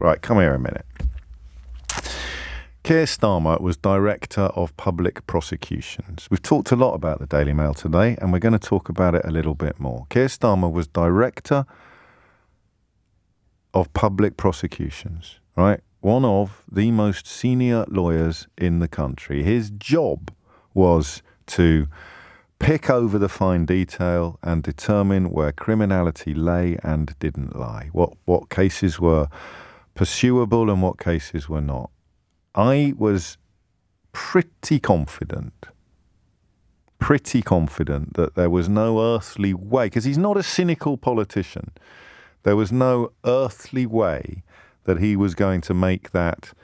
Right, come here a minute. Keir Starmer was Director of Public Prosecutions. We've talked a lot about the Daily Mail today, and we're going to talk about it a little bit more. Keir Starmer was Director of Public Prosecutions, right? One of the most senior lawyers in the country. His job was to pick over the fine detail and determine where criminality lay and didn't lie, what cases were pursuable and what cases were not. I was pretty confident that there was no earthly way, because he's not a cynical politician, there was no earthly way that he was going to make that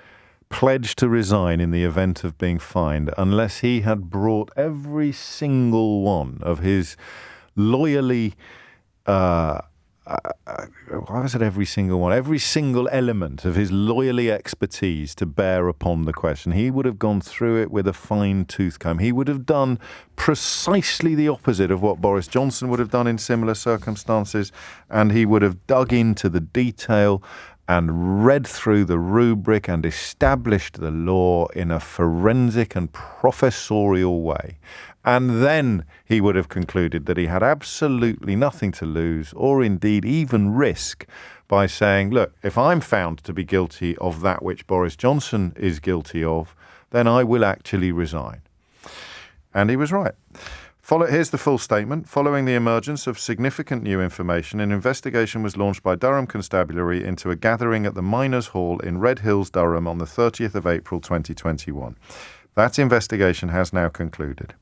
pledge to resign in the event of being fined unless he had brought every single one of his loyally every single element of his loyally expertise to bear upon the question. He would have gone through it with a fine-tooth comb. He would have done precisely the opposite of what Boris Johnson would have done in similar circumstances, and he would have dug into the detail and read through the rubric and established the law in a forensic and professorial way. And then he would have concluded that he had absolutely nothing to lose or indeed even risk by saying, look, if I'm found to be guilty of that which Boris Johnson is guilty of, then I will actually resign. And he was right. Here's the full statement. Following the emergence of significant new information, an investigation was launched by Durham Constabulary into a gathering at the Miners' Hall in Red Hills, Durham on the 30th of April 2021. That investigation has now concluded.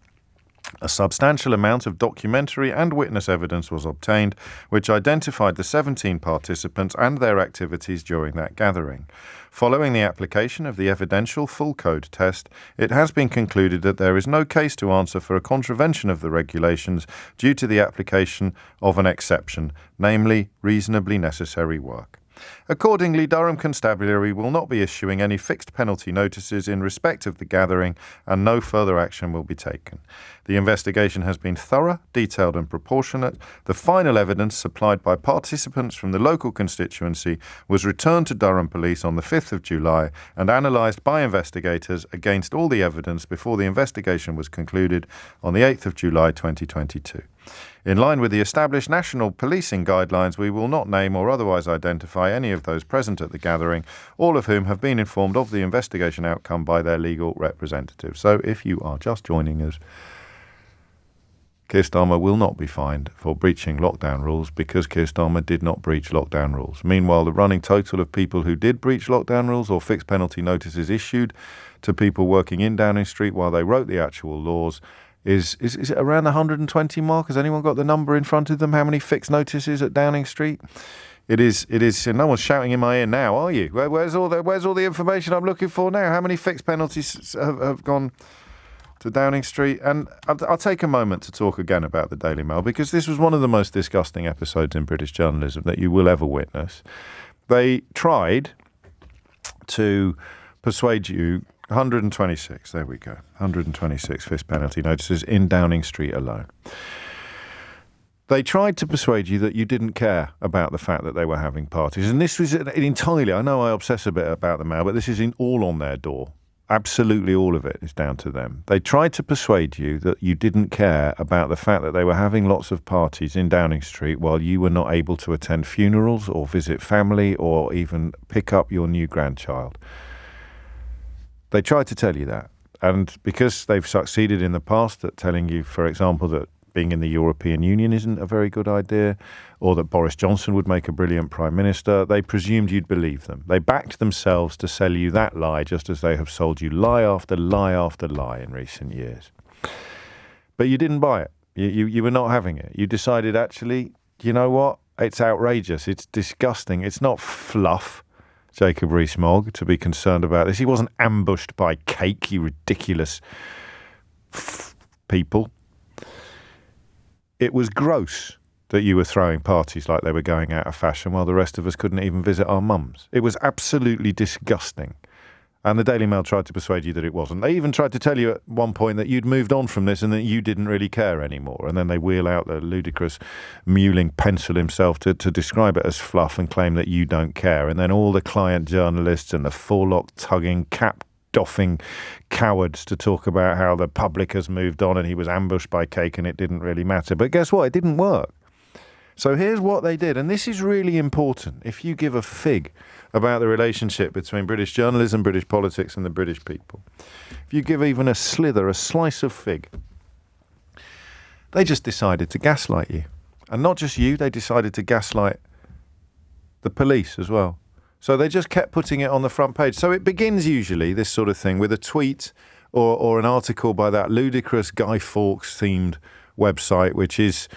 A substantial amount of documentary and witness evidence was obtained, which identified the 17 participants and their activities during that gathering. Following the application of the evidential full code test, it has been concluded that there is no case to answer for a contravention of the regulations due to the application of an exception, namely reasonably necessary work. Accordingly, Durham Constabulary will not be issuing any fixed penalty notices in respect of the gathering, and no further action will be taken. The investigation has been thorough, detailed and proportionate. The final evidence supplied by participants from the local constituency was returned to Durham Police on the 5th of July and analysed by investigators against all the evidence before the investigation was concluded on the 8th of July 2022. In line with the established national policing guidelines, we will not name or otherwise identify any of those present at the gathering, all of whom have been informed of the investigation outcome by their legal representatives. So if you are just joining us, Keir Starmer will not be fined for breaching lockdown rules because Keir Starmer did not breach lockdown rules. Meanwhile, the running total of people who did breach lockdown rules or fixed penalty notices issued to people working in Downing Street while they wrote the actual laws is it around the 120 mark? Has anyone got the number in front of them? How many fixed notices at Downing Street? It is. No one's shouting in my ear now, are you? Where's all the information I'm looking for now? How many fixed penalties have gone to Downing Street? And I'll take a moment to talk again about the Daily Mail, because this was one of the most disgusting episodes in British journalism that you will ever witness. They tried to persuade you 126, there we go, 126 fixed penalty notices in Downing Street alone. They tried to persuade you that you didn't care about the fact that they were having parties. And this was entirely, I know I obsess a bit about the Mail, but this is all on their door. Absolutely all of it is down to them. They tried to persuade you that you didn't care about the fact that they were having lots of parties in Downing Street while you were not able to attend funerals or visit family or even pick up your new grandchild. They tried to tell you that. And because they've succeeded in the past at telling you, for example, that being in the European Union isn't a very good idea, or that Boris Johnson would make a brilliant prime minister, they presumed you'd believe them. They backed themselves to sell you that lie, just as they have sold you lie after lie after lie in recent years. But you didn't buy it. You were not having it. You decided, actually, you know what? It's outrageous. It's disgusting. It's not fluff, Jacob Rees-Mogg, to be concerned about this. He wasn't ambushed by cake, you ridiculous people. It was gross that you were throwing parties like they were going out of fashion while the rest of us couldn't even visit our mums. It was absolutely disgusting. And the Daily Mail tried to persuade you that it wasn't. They even tried to tell you at one point that you'd moved on from this and that you didn't really care anymore. And then they wheel out the ludicrous mewling pencil himself to describe it as fluff and claim that you don't care. And then all the client journalists and the forelock-tugging, cap-doffing cowards to talk about how the public has moved on and he was ambushed by cake and it didn't really matter. But guess what? It didn't work. So here's what they did, and this is really important. If you give a fig about the relationship between British journalism, British politics and the British people, if you give even a slither, a slice of fig, they just decided to gaslight you. And not just you, they decided to gaslight the police as well. So they just kept putting it on the front page. So it begins usually, this sort of thing, with a tweet or an article by that ludicrous Guy Fawkes themed website, which is,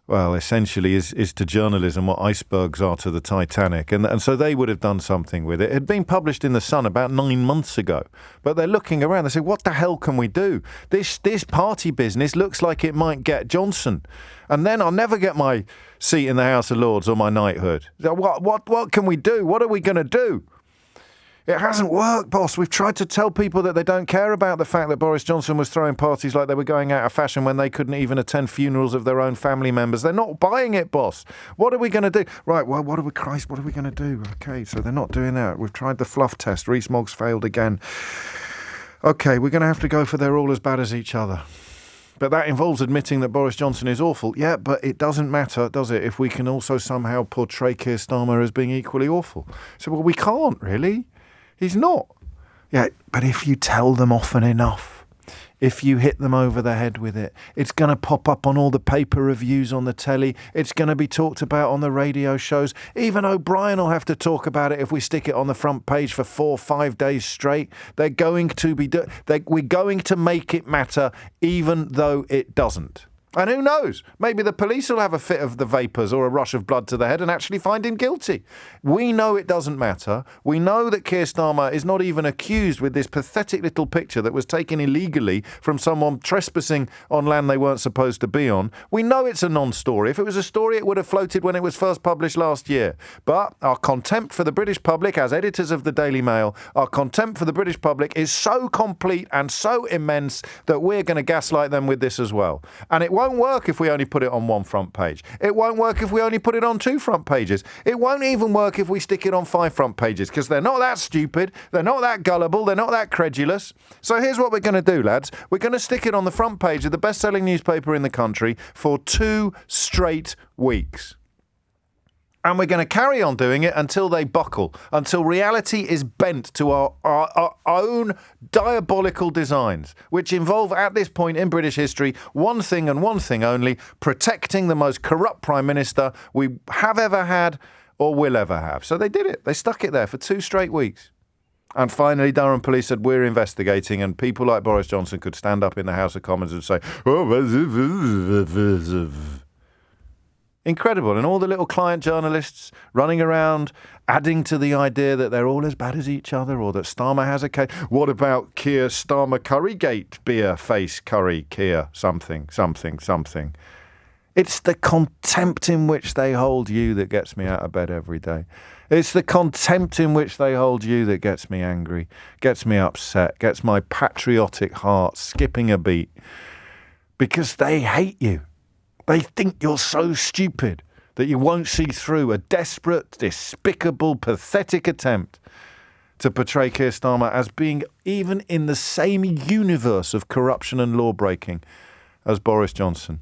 well, essentially is to journalism what icebergs are to the Titanic. And so they would have done something with it. It had been published in The Sun about 9 months ago. But they're looking around. They say, what the hell can we do? This party business looks like it might get Johnson. And then I'll never get my seat in the House of Lords or my knighthood. What can we do? What are we going to do? It hasn't worked, boss. We've tried to tell people that they don't care about the fact that Boris Johnson was throwing parties like they were going out of fashion when they couldn't even attend funerals of their own family members. They're not buying it, boss. What are we going to do? Right, well, what are we going to do? Okay, so they're not doing that. We've tried the fluff test. Rees-Mogg's failed again. Okay, we're going to have to go for they're all as bad as each other. But that involves admitting that Boris Johnson is awful. Yeah, but it doesn't matter, does it, if we can also somehow portray Keir Starmer as being equally awful? So, well, we can't, really. He's not. Yeah, but if you tell them often enough, if you hit them over the head with it, it's going to pop up on all the paper reviews on the telly. It's going to be talked about on the radio shows. Even O'Brien will have to talk about it if we stick it on the front page for 4 or 5 days straight. We're going to make it matter even though it doesn't. And who knows? Maybe the police will have a fit of the vapours or a rush of blood to the head and actually find him guilty. We know it doesn't matter. We know that Keir Starmer is not even accused with this pathetic little picture that was taken illegally from someone trespassing on land they weren't supposed to be on. We know it's a non-story. If it was a story, it would have floated when it was first published last year. But our contempt for the British public, as editors of the Daily Mail, our contempt for the British public is so complete and so immense that we're going to gaslight them with this as well. And it won't work if we only put it on one front page. It won't work if we only put it on 2 front pages. It won't even work if we stick it on 5 front pages, because they're not that stupid, they're not that gullible, they're not that credulous. So here's what we're going to do, lads. We're going to stick it on the front page of the best-selling newspaper in the country for 2 straight weeks. And we're going to carry on doing it until they buckle, until reality is bent to our own diabolical designs, which involve, at this point in British history, one thing and one thing only: protecting the most corrupt Prime Minister we have ever had or will ever have. So they did it. They stuck it there for 2 straight weeks. And finally, Durham Police said, we're investigating, and people like Boris Johnson could stand up in the House of Commons and say, incredible. And all the little client journalists running around adding to the idea that they're all as bad as each other, or that Starmer has a case. What about Keir Starmer Currygate? Beer face curry Keir something. It's the contempt in which they hold you that gets me out of bed every day. It's the contempt in which they hold you that gets me angry, gets me upset, gets my patriotic heart skipping a beat, because they hate you. They think you're so stupid that you won't see through a desperate, despicable, pathetic attempt to portray Keir Starmer as being even in the same universe of corruption and law-breaking as Boris Johnson.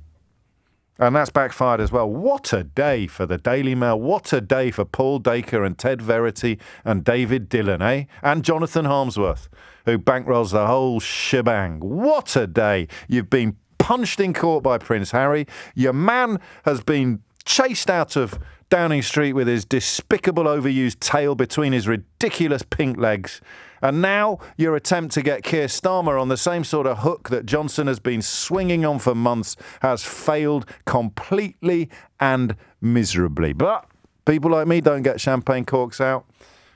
And that's backfired as well. What a day for the Daily Mail. What a day for Paul Dacre and Ted Verity and David Dillon, eh? And Jonathan Harmsworth, who bankrolls the whole shebang. What a day. You've been punched in court by Prince Harry. Your man has been chased out of Downing Street with his despicable overused tail between his ridiculous pink legs. And now your attempt to get Keir Starmer on the same sort of hook that Johnson has been swinging on for months has failed completely and miserably. But people like me don't get champagne corks out,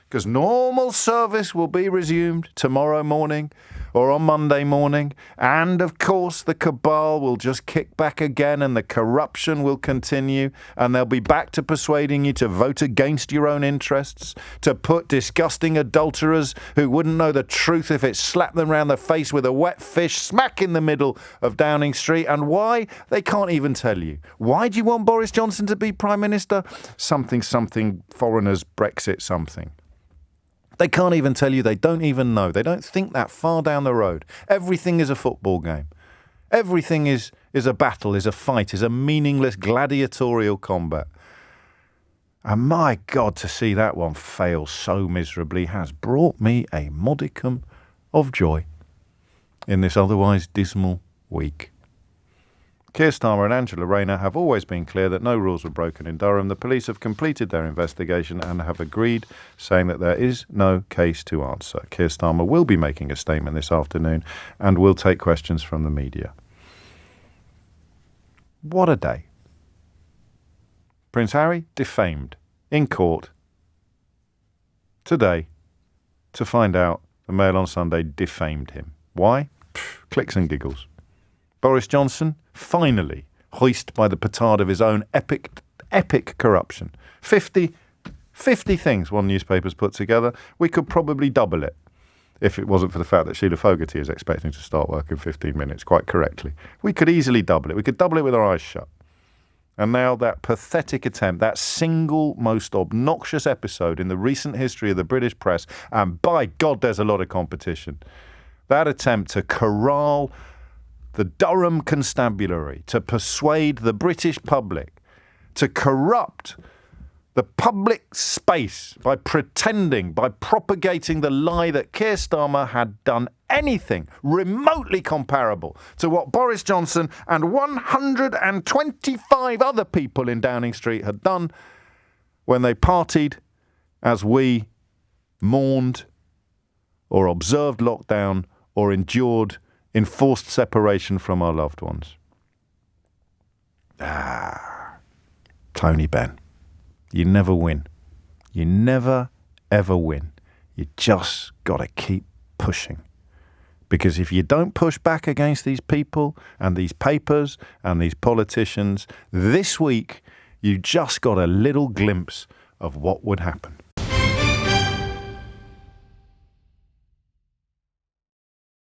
because normal service will be resumed tomorrow morning or on Monday morning. And, of course, the cabal will just kick back again and the corruption will continue and they'll be back to persuading you to vote against your own interests, to put disgusting adulterers who wouldn't know the truth if it slapped them round the face with a wet fish smack in the middle of Downing Street. And why? They can't even tell you. Why do you want Boris Johnson to be Prime Minister? Something, foreigners, Brexit, something. They can't even tell you. They don't even know. They don't think that far down the road. Everything is a football game. Everything is a battle, is a fight, is a meaningless gladiatorial combat. And my God, to see that one fail so miserably has brought me a modicum of joy in this otherwise dismal week. Keir Starmer and Angela Rayner have always been clear that no rules were broken in Durham. The police have completed their investigation and have agreed, saying that there is no case to answer. Keir Starmer will be making a statement this afternoon and will take questions from the media. What a day. Prince Harry defamed in court today to find out the Mail on Sunday defamed him. Why? Clicks and giggles. Boris Johnson, finally hoist by the petard of his own epic corruption. 50 things one newspaper's put together. We could probably double it if it wasn't for the fact that Sheila Fogarty is expecting to start work in 15 minutes, quite correctly. We could easily double it. We could double it with our eyes shut. And now that pathetic attempt, that single most obnoxious episode in the recent history of the British press, and by God, there's a lot of competition, that attempt to corral the Durham constabulary, to persuade the British public, to corrupt the public space by propagating the lie that Keir Starmer had done anything remotely comparable to what Boris Johnson and 125 other people in Downing Street had done when they partied as we mourned or observed lockdown or endured enforced separation from our loved ones. Tony Benn. You never win. You never, ever win. You just got to keep pushing. Because if you don't push back against these people and these papers and these politicians, this week you just got a little glimpse of what would happen.